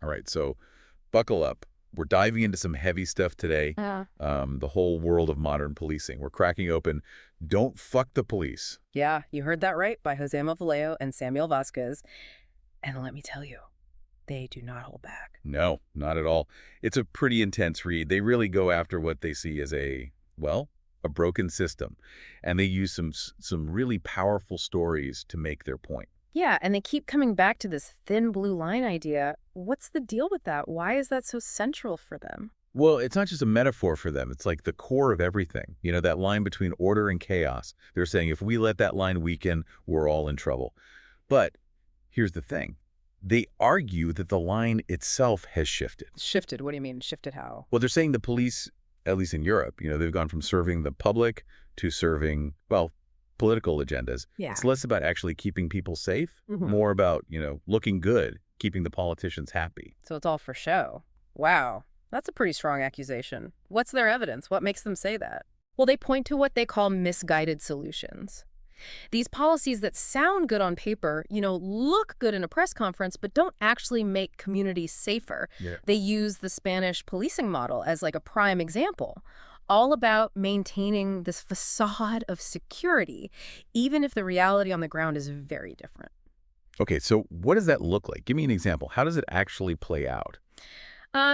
All right, so buckle up. We're diving into some heavy stuff today. Yeah. The whole world of modern policing. We're cracking open. Don't fuck the police. Yeah, you heard that right, by Josema Vallejo and Samuel Vazquez. And let me tell you, they do not hold back. No, not at all. It's a pretty intense read. They really go after what they see as well, a broken system. And they use some really powerful stories to make their point. Yeah, and they keep coming back to this thin blue line idea. What's the deal with that? Why is that so central for them? Well, it's not just a metaphor for them. It's like the core of everything. You know, that line between order and chaos. They're saying if we let that line weaken, we're all in trouble. But here's the thing. They argue that the line itself has shifted. Shifted? What do you mean, shifted how? Well, they're saying the police, at least in Europe, they've gone from serving the public to serving, political agendas. Yeah. It's less about actually keeping people safe, Mhm. more about, looking good, keeping the politicians happy. So it's all for show. Wow, that's a pretty strong accusation. What's their evidence? What makes them say that? Well, they point to what they call misguided solutions. These policies that sound good on paper, look good in a press conference, but don't actually make communities safer. Yeah. They use the Spanish policing model as like a prime example, all about maintaining this facade of security, even if the reality on the ground is very different. Okay, so what does that look like? Give me an example. How does it actually play out?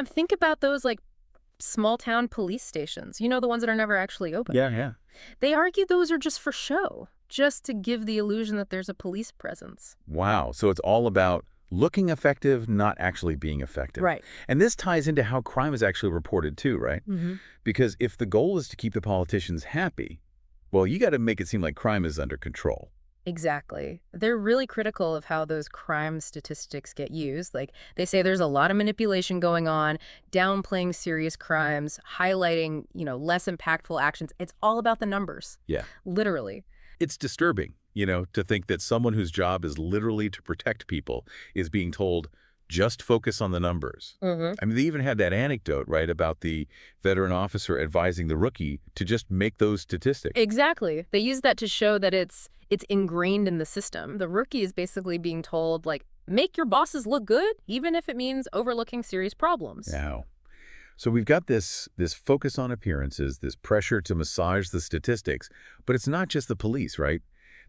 Think about those like small town police stations, the ones that are never actually open. Yeah. They argue those are just for show, just to give the illusion that there's a police presence. Wow. So it's all about looking effective, not actually being effective. Right. And this ties into how crime is actually reported too, right? Mm-hmm. Because if the goal is to keep the politicians happy, well, you got to make it seem like crime is under control. Exactly. They're really critical of how those crime statistics get used. Like, they say there's a lot of manipulation going on, downplaying serious crimes, highlighting, less impactful actions. It's all about the numbers. Yeah. Literally. It's disturbing, to think that someone whose job is literally to protect people is being told, just focus on the numbers. Mm-hmm. I mean, they even had that anecdote, right, about the veteran officer advising the rookie to just make those statistics. Exactly. They use that to show that it's ingrained in the system. The rookie is basically being told, like, make your bosses look good, even if it means overlooking serious problems. Now, so we've got this focus on appearances, this pressure to massage the statistics, but it's not just the police, right?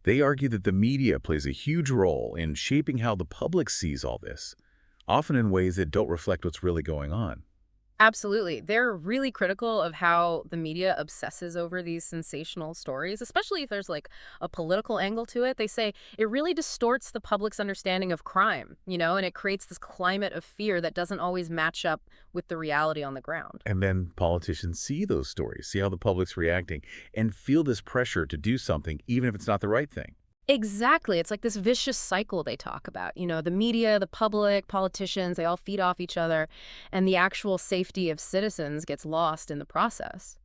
They argue that the media plays a huge role in shaping how the public sees all this, often in ways that don't reflect what's really going on. Absolutely. They're really critical of how the media obsesses over these sensational stories, especially if there's like a political angle to it. They say it really distorts the public's understanding of crime, and it creates this climate of fear that doesn't always match up with the reality on the ground. And then politicians see those stories, see how the public's reacting, and feel this pressure to do something, even if it's not the right thing. Exactly. It's like this vicious cycle they talk about. The media, the public, politicians, they all feed off each other, and the actual safety of citizens gets lost in the process.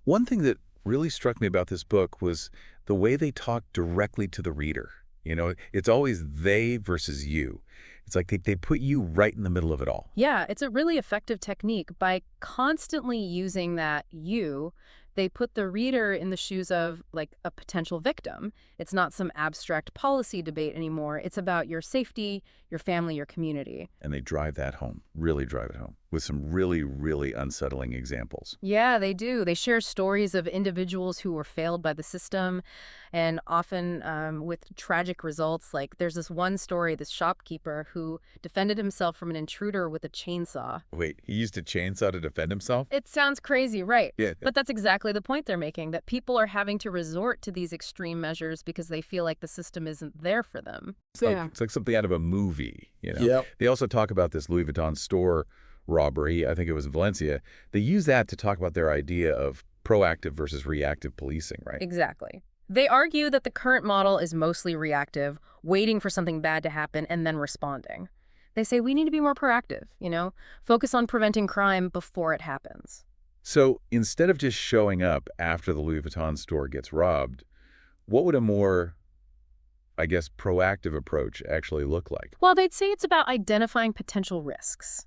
One thing that really struck me about this book was the way they talk directly to the reader. It's always they versus you. It's like they put you right in the middle of it all. Yeah, it's a really effective technique. By constantly using that they put the reader in the shoes of, like, a potential victim. It's not some abstract policy debate anymore. It's about your safety, your family, your community. And they drive that home, really drive it home, with some really, really unsettling examples. Yeah, they do. They share stories of individuals who were failed by the system, and often with tragic results. Like, there's this one story, this shopkeeper who defended himself from an intruder with a chainsaw. Wait, he used a chainsaw to defend himself? It sounds crazy, right? Yeah. But that's exactly the point they're making, that people are having to resort to these extreme measures because they feel like the system isn't there for them. It's like something out of a movie, Yep. They also talk about this Louis Vuitton store robbery, I think it was in Valencia. They use that to talk about their idea of proactive versus reactive policing, right? Exactly. They argue that the current model is mostly reactive, waiting for something bad to happen and then responding. They say we need to be more proactive, focus on preventing crime before it happens. So instead of just showing up after the Louis Vuitton store gets robbed, what would a more, proactive approach actually look like? Well, they'd say it's about identifying potential risks,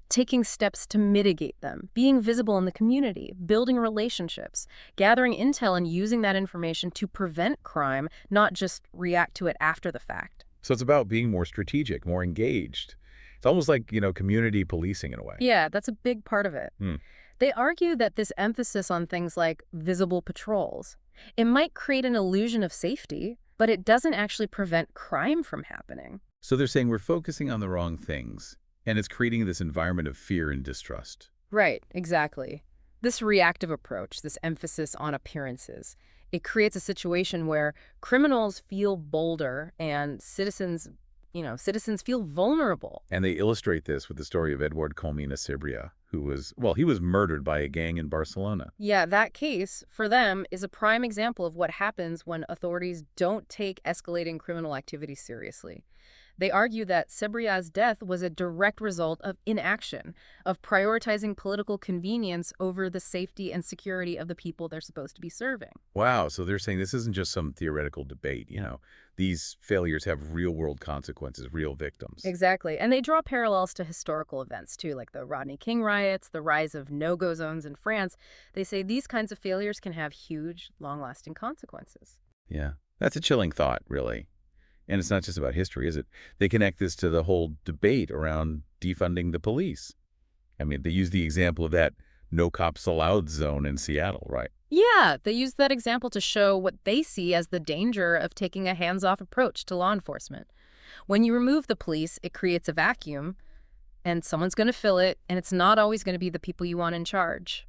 taking steps to mitigate them, being visible in the community, building relationships, gathering intel and using that information to prevent crime, not just react to it after the fact. So it's about being more strategic, more engaged. It's almost like, community policing in a way. Yeah, that's a big part of it. Hmm. They argue that this emphasis on things like visible patrols, it might create an illusion of safety, but it doesn't actually prevent crime from happening. So they're saying we're focusing on the wrong things, and it's creating this environment of fear and distrust. Right, exactly. This reactive approach, this emphasis on appearances, it creates a situation where criminals feel bolder and citizens feel vulnerable. And they illustrate this with the story of Edward Comina Sibria, he was murdered by a gang in Barcelona. Yeah, that case, for them, is a prime example of what happens when authorities don't take escalating criminal activity seriously. They argue that Cebria's death was a direct result of inaction, of prioritizing political convenience over the safety and security of the people they're supposed to be serving. Wow, so they're saying this isn't just some theoretical debate. These failures have real-world consequences, real victims. Exactly. And they draw parallels to historical events, too, like the Rodney King riots, the rise of no-go zones in France. They say these kinds of failures can have huge, long-lasting consequences. Yeah, that's a chilling thought, really. And it's not just about history, is it? They connect this to the whole debate around defunding the police. I mean, they use the example of that no cops allowed zone in Seattle, right? Yeah, they use that example to show what they see as the danger of taking a hands-off approach to law enforcement. When you remove the police, it creates a vacuum, and someone's going to fill it, and it's not always going to be the people you want in charge.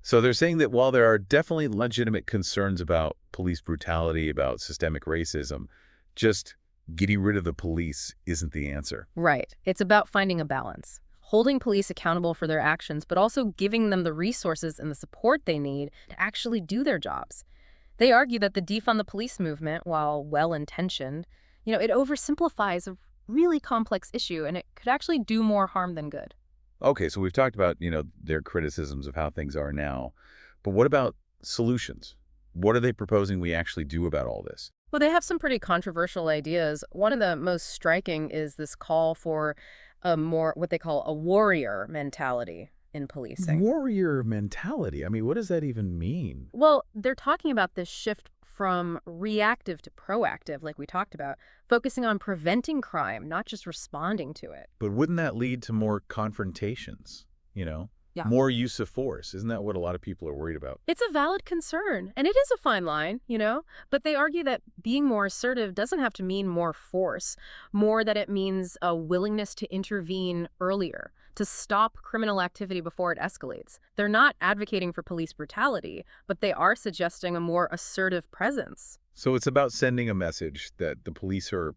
So they're saying that while there are definitely legitimate concerns about police brutality, about systemic racism, just getting rid of the police isn't the answer. Right. It's about finding a balance, holding police accountable for their actions, but also giving them the resources and the support they need to actually do their jobs. They argue that the defund the police movement, while well-intentioned, it oversimplifies a really complex issue, and it could actually do more harm than good. Okay, so we've talked about, their criticisms of how things are now. But what about solutions? What are they proposing we actually do about all this? Well, they have some pretty controversial ideas. One of the most striking is this call for a more, what they call a warrior mentality in policing. Warrior mentality. I mean, what does that even mean? Well, they're talking about this shift from reactive to proactive, like we talked about, focusing on preventing crime, not just responding to it. But wouldn't that lead to more confrontations, Yeah. More use of force? Isn't that what a lot of people are worried about? It's a valid concern, and it is a fine line, but they argue that being more assertive doesn't have to mean more force, more that it means a willingness to intervene earlier, to stop criminal activity before it escalates. They're not advocating for police brutality, but they are suggesting a more assertive presence. So it's about sending a message that the police are,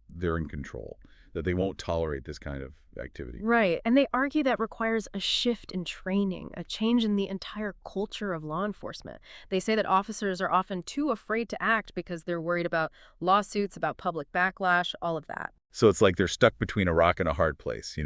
they're in control, that they won't tolerate this kind of activity. Right, and they argue that requires a shift in training, a change in the entire culture of law enforcement. They say that officers are often too afraid to act because they're worried about lawsuits, about public backlash, all of that. So it's like they're stuck between a rock and a hard place,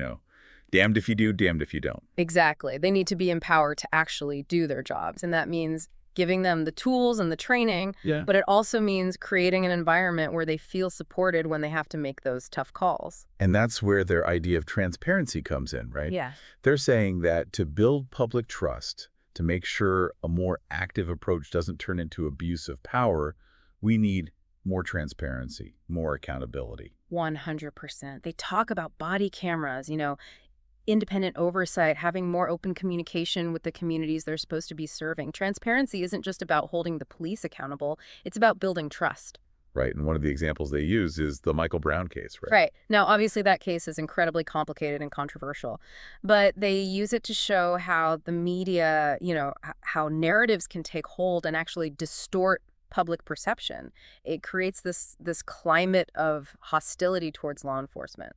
Damned if you do, damned if you don't. Exactly. They need to be empowered to actually do their jobs, and that means giving them the tools and the training, Yeah. but it also means creating an environment where they feel supported when they have to make those tough calls. And that's where their idea of transparency comes in, right? Yeah. They're saying that to build public trust, to make sure a more active approach doesn't turn into abuse of power, we need more transparency, more accountability. 100%. They talk about body cameras, independent oversight, having more open communication with the communities they're supposed to be serving. Transparency isn't just about holding the police accountable, it's about building trust. Right, and one of the examples they use is the Michael Brown case, right? Right. Now, obviously, that case is incredibly complicated and controversial, but they use it to show how the media, how narratives can take hold and actually distort public perception. It creates this climate of hostility towards law enforcement.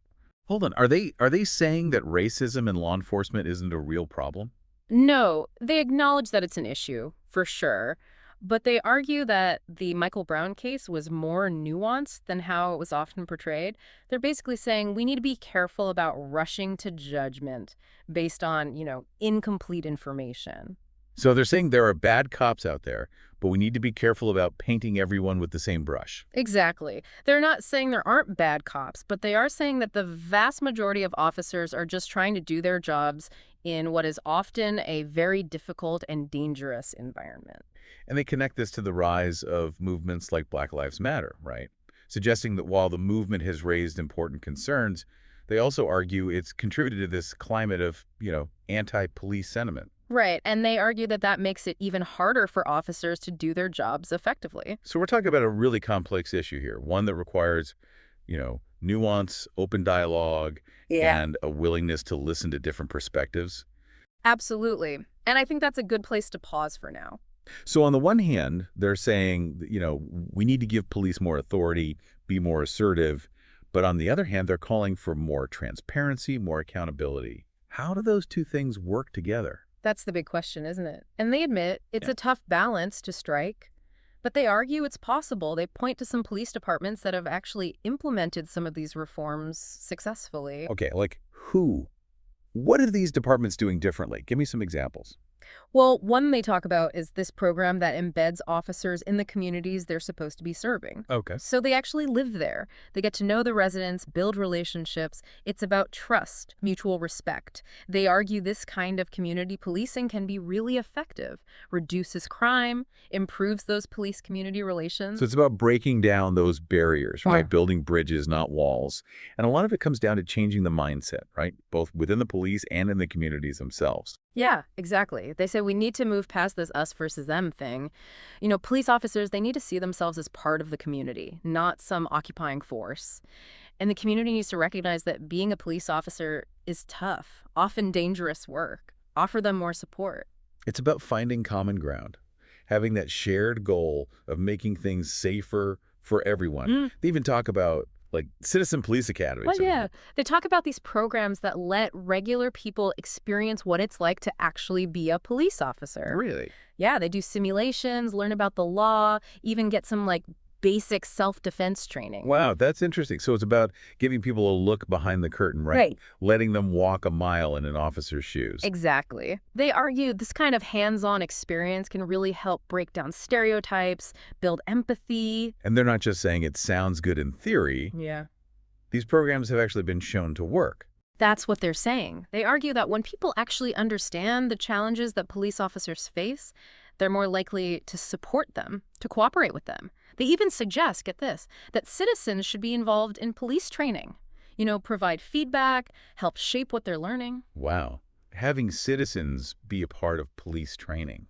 Hold on, are they saying that racism in law enforcement isn't a real problem? No, they acknowledge that it's an issue, for sure, but they argue that the Michael Brown case was more nuanced than how it was often portrayed. They're basically saying we need to be careful about rushing to judgment based on, incomplete information. So they're saying there are bad cops out there, but we need to be careful about painting everyone with the same brush. Exactly. They're not saying there aren't bad cops, but they are saying that the vast majority of officers are just trying to do their jobs in what is often a very difficult and dangerous environment. And they connect this to the rise of movements like Black Lives Matter, right? Suggesting that while the movement has raised important concerns, They also argue it's contributed to this climate of, anti-police sentiment. Right, and they argue that that makes it even harder for officers to do their jobs effectively. So we're talking about a really complex issue here, one that requires, nuance, open dialogue, Yeah. and a willingness to listen to different perspectives. Absolutely. And I think that's a good place to pause for now. So on the one hand, they're saying, we need to give police more authority, be more assertive. But on the other hand, they're calling for more transparency, more accountability. How do those two things work together? That's the big question, isn't it? And they admit it's Yeah. a tough balance to strike, but they argue it's possible. They point to some police departments that have actually implemented some of these reforms successfully. Okay, like who? What are these departments doing differently? Give me some examples. Well, one they talk about is this program that embeds officers in the communities they're supposed to be serving. Okay. So they actually live there. They get to know the residents, build relationships. It's about trust, mutual respect. They argue this kind of community policing can be really effective, reduces crime, improves those police-community relations. So it's about breaking down those barriers, right? Yeah. Building bridges, not walls. And a lot of it comes down to changing the mindset, right? Both within the police and in the communities themselves. Yeah, exactly. They say we need to move past this us versus them thing. Police officers, they need to see themselves as part of the community, not some occupying force. And the community needs to recognize that being a police officer is tough, often dangerous work. Offer them more support. It's about finding common ground, having that shared goal of making things safer for everyone. They even talk about like citizen police academies. Well, yeah. They talk about these programs that let regular people experience what it's like to actually be a police officer. Really? Yeah, they do simulations, learn about the law, even get some basic self-defense training. Wow, that's interesting. So it's about giving people a look behind the curtain, right? Right. Letting them walk a mile in an officer's shoes. Exactly. They argue this kind of hands-on experience can really help break down stereotypes, build empathy. And they're not just saying it sounds good in theory. Yeah. These programs have actually been shown to work. That's what they're saying. They argue that when people actually understand the challenges that police officers face, they're more likely to support them, to cooperate with them. They even suggest, get this, that citizens should be involved in police training. Provide feedback, help shape what they're learning. Wow. Having citizens be a part of police training.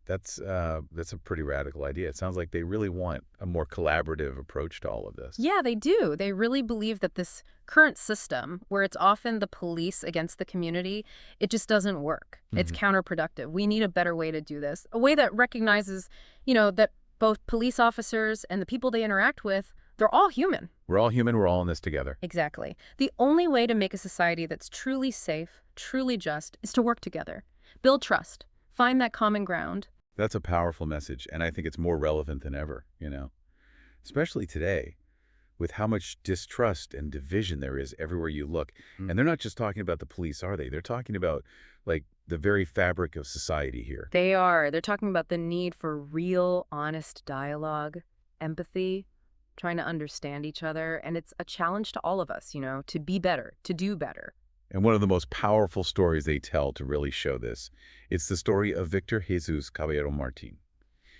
That's a pretty radical idea. It sounds like they really want a more collaborative approach to all of this. Yeah, they do. They really believe that this current system, where it's often the police against the community, it just doesn't work. It's counterproductive. We need a better way to do this, a way that recognizes, that both police officers and the people they interact with, they're all human. We're all human. We're all in this together. Exactly. The only way to make a society that's truly safe, truly just, is to work together. Build trust. Find that common ground. That's a powerful message, and I think it's more relevant than ever, especially today with how much distrust and division there is everywhere you look. And they're not just talking about the police, are they? They're talking about, like, the very fabric of society here. They are. They're talking about the need for real, honest dialogue, empathy, trying to understand each other. And it's a challenge to all of us, to be better, to do better. And one of the most powerful stories they tell to really show this, it's the story of Victor Jesus Caballero Martin.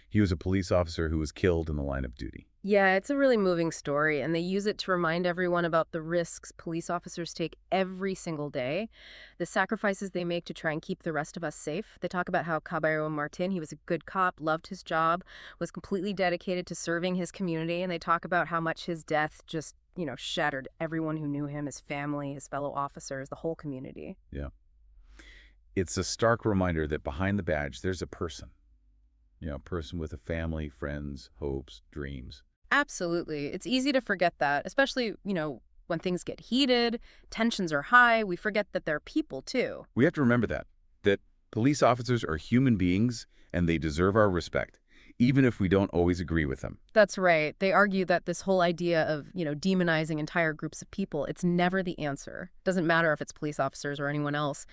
He was a police officer who was killed in the line of duty. Yeah, it's a really moving story, and they use it to remind everyone about the risks police officers take every single day, the sacrifices they make to try and keep the rest of us safe. They talk about how Caballero Martin, he was a good cop, loved his job, was completely dedicated to serving his community, and they talk about how much his death just, shattered everyone who knew him, his family, his fellow officers, the whole community. Yeah. It's a stark reminder that behind the badge, there's a person. A person with a family, friends, hopes, dreams. Absolutely. It's easy to forget that, especially, when things get heated, tensions are high, we forget that they're people too. We have to remember that police officers are human beings and they deserve our respect, even if we don't always agree with them. That's right. They argue that this whole idea of, demonizing entire groups of people, it's never the answer. Doesn't matter if it's police officers or anyone else.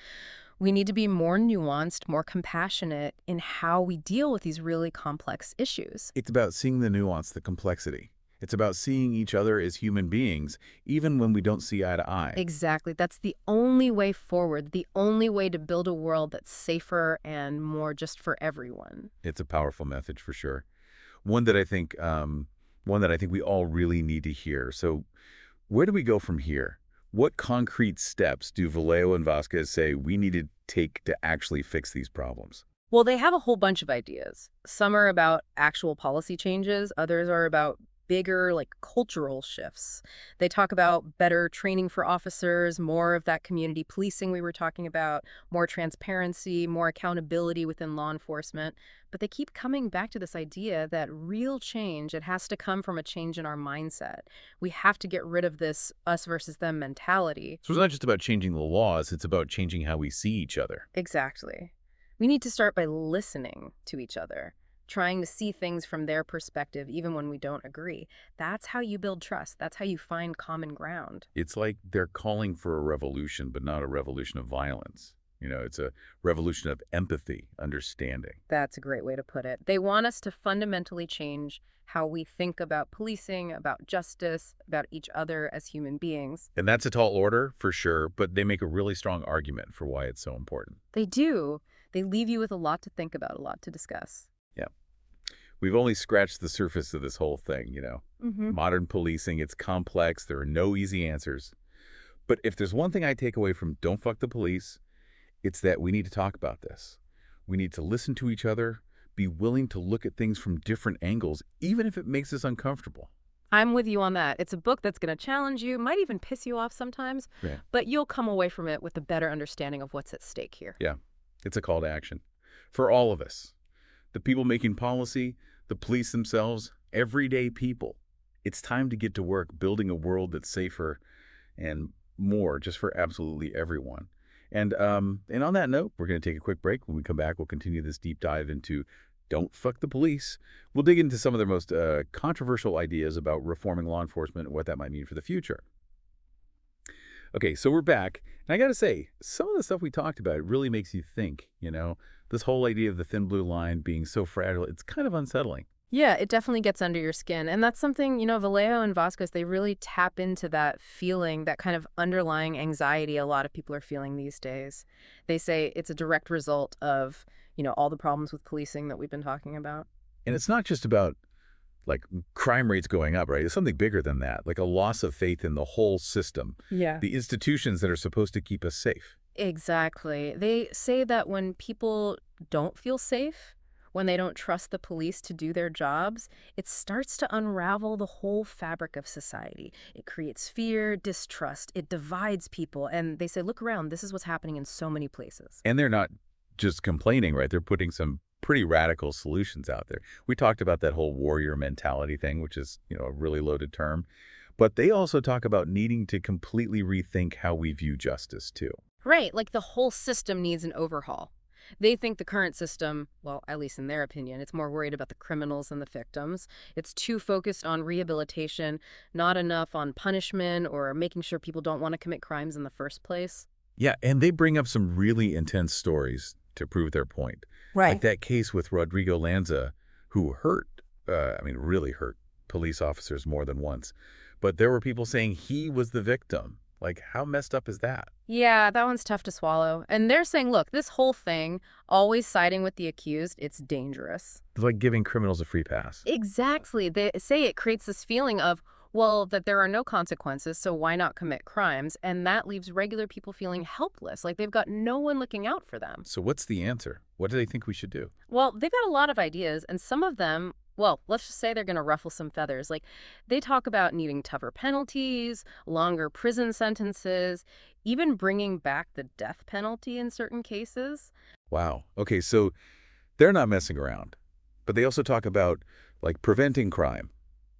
We need to be more nuanced, more compassionate in how we deal with these really complex issues. It's about seeing the nuance, the complexity. It's about seeing each other as human beings, even when we don't see eye to eye. Exactly. That's the only way forward, the only way to build a world that's safer and more just for everyone. It's a powerful message for sure. One that I think we all really need to hear. So where do we go from here? What concrete steps do Vallejo and Vazquez say we need to take to actually fix these problems? Well, they have a whole bunch of ideas. Some are about actual policy changes, others are about bigger, like cultural shifts. They talk about better training for officers, more of that community policing we were talking about, more transparency, more accountability within law enforcement. But they keep coming back to this idea that real change, it has to come from a change in our mindset. We have to get rid of this us versus them mentality. So it's not just about changing the laws, it's about changing how we see each other. Exactly. We need to start by listening to each other, trying to see things from their perspective, even when we don't agree. That's how you build trust. That's how you find common ground. It's like they're calling for a revolution, but not a revolution of violence. It's a revolution of empathy, understanding. That's a great way to put it. They want us to fundamentally change how we think about policing, about justice, about each other as human beings. And that's a tall order, for sure, but they make a really strong argument for why it's so important. They do. They leave you with a lot to think about, a lot to discuss. Yeah. We've only scratched the surface of this whole thing. Modern policing, it's complex. There are no easy answers. But if there's one thing I take away from Don't Fuck the Police, it's that we need to talk about this. We need to listen to each other, be willing to look at things from different angles, even if it makes us uncomfortable. I'm with you on that. It's a book that's going to challenge you, might even piss you off sometimes, Yeah. but you'll come away from it with a better understanding of what's at stake here. Yeah, it's a call to action. For all of us, the people making policy, the police themselves, everyday people. It's time to get to work building a world that's safer and more just for absolutely everyone. And on that note, we're going to take a quick break. When we come back, we'll continue this deep dive into Don't Fuck the Police. We'll dig into some of the most controversial ideas about reforming law enforcement and what that might mean for the future. Okay, so we're back. And I got to say, some of the stuff we talked about, it really makes you think, this whole idea of the thin blue line being so fragile, it's kind of unsettling. Yeah, it definitely gets under your skin. And that's something, Vallejo and Vazquez, they really tap into that feeling, that kind of underlying anxiety a lot of people are feeling these days. They say it's a direct result of, all the problems with policing that we've been talking about. And it's not just about, like, crime rates going up, right? It's something bigger than that, like a loss of faith in the whole system, Yeah. the institutions that are supposed to keep us safe. Exactly. They say that when people don't feel safe, when they don't trust the police to do their jobs, it starts to unravel the whole fabric of society. It creates fear, distrust, it divides people. And they say, look around, this is what's happening in so many places. And they're not just complaining, right? They're putting some pretty radical solutions out there. We talked about that whole warrior mentality thing, which is, a really loaded term. But they also talk about needing to completely rethink how we view justice, too. Right, like the whole system needs an overhaul. They think the current system, well, at least in their opinion, it's more worried about the criminals and the victims. It's too focused on rehabilitation, not enough on punishment or making sure people don't want to commit crimes in the first place. Yeah, and they bring up some really intense stories to prove their point. Right. Like that case with Rodrigo Lanza, who really hurt police officers more than once. But there were people saying he was the victim. Like, how messed up is that? Yeah, that one's tough to swallow. And they're saying, look, this whole thing, always siding with the accused, it's dangerous. It's like giving criminals a free pass. Exactly. They say it creates this feeling of, well, that there are no consequences, so why not commit crimes? And that leaves regular people feeling helpless, like they've got no one looking out for them. So what's the answer? What do they think we should do? Well, they've got a lot of ideas, and some of them, well, let's just say they're going to ruffle some feathers. Like, they talk about needing tougher penalties, longer prison sentences, even bringing back the death penalty in certain cases. Wow. Okay, so they're not messing around. But they also talk about, like, preventing crime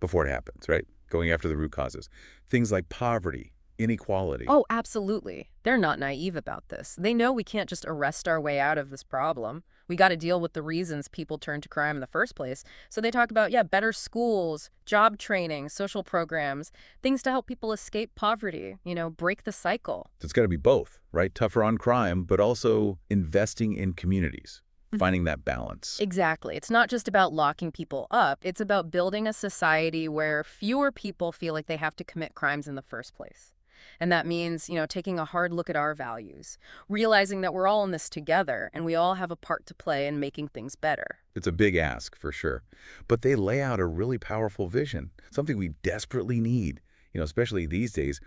before it happens, right? Going after the root causes. Things like poverty, inequality. Oh, absolutely. They're not naive about this. They know we can't just arrest our way out of this problem. We got to deal with the reasons people turn to crime in the first place. So they talk about, better schools, job training, social programs, things to help people escape poverty, break the cycle. It's got to be both, right? Tougher on crime, but also investing in communities, finding that balance. Exactly. It's not just about locking people up. It's about building a society where fewer people feel like they have to commit crimes in the first place. And that means, taking a hard look at our values, realizing that we're all in this together and we all have a part to play in making things better. It's a big ask, for sure. But they lay out a really powerful vision, something we desperately need, especially these days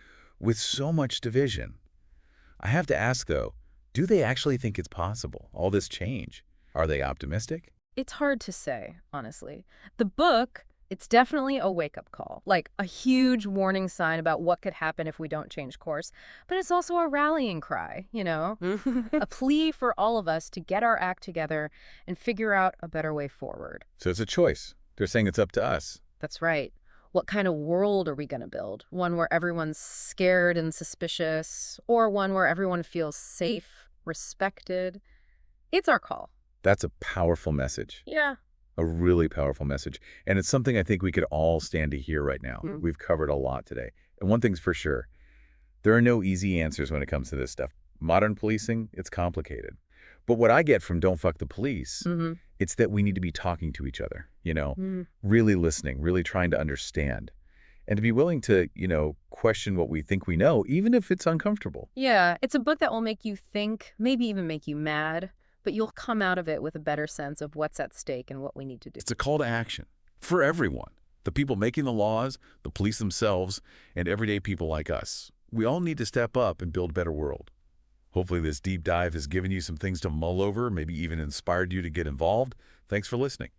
with so much division. I have to ask, though, do they actually think it's possible, all this change? Are they optimistic? It's hard to say, honestly. The book, it's definitely a wake-up call, like a huge warning sign about what could happen if we don't change course. But it's also a rallying cry, a plea for all of us to get our act together and figure out a better way forward. So it's a choice. They're saying it's up to us. That's right. What kind of world are we going to build? One where everyone's scared and suspicious, or one where everyone feels safe, respected? It's our call. That's a powerful message. Yeah. A really powerful message. And it's something I think we could all stand to hear right now. We've covered a lot today. And one thing's for sure, there are no easy answers when it comes to this stuff. Modern policing, it's complicated. But what I get from Don't Fuck the Police, it's that we need to be talking to each other, really listening, really trying to understand, and to be willing to, question what we think we know, even if it's uncomfortable. Yeah, it's a book that will make you think, maybe even make you mad, but you'll come out of it with a better sense of what's at stake and what we need to do. It's a call to action for everyone. The people making the laws, the police themselves, and everyday people like us. We all need to step up and build a better world. Hopefully this deep dive has given you some things to mull over, maybe even inspired you to get involved. Thanks for listening.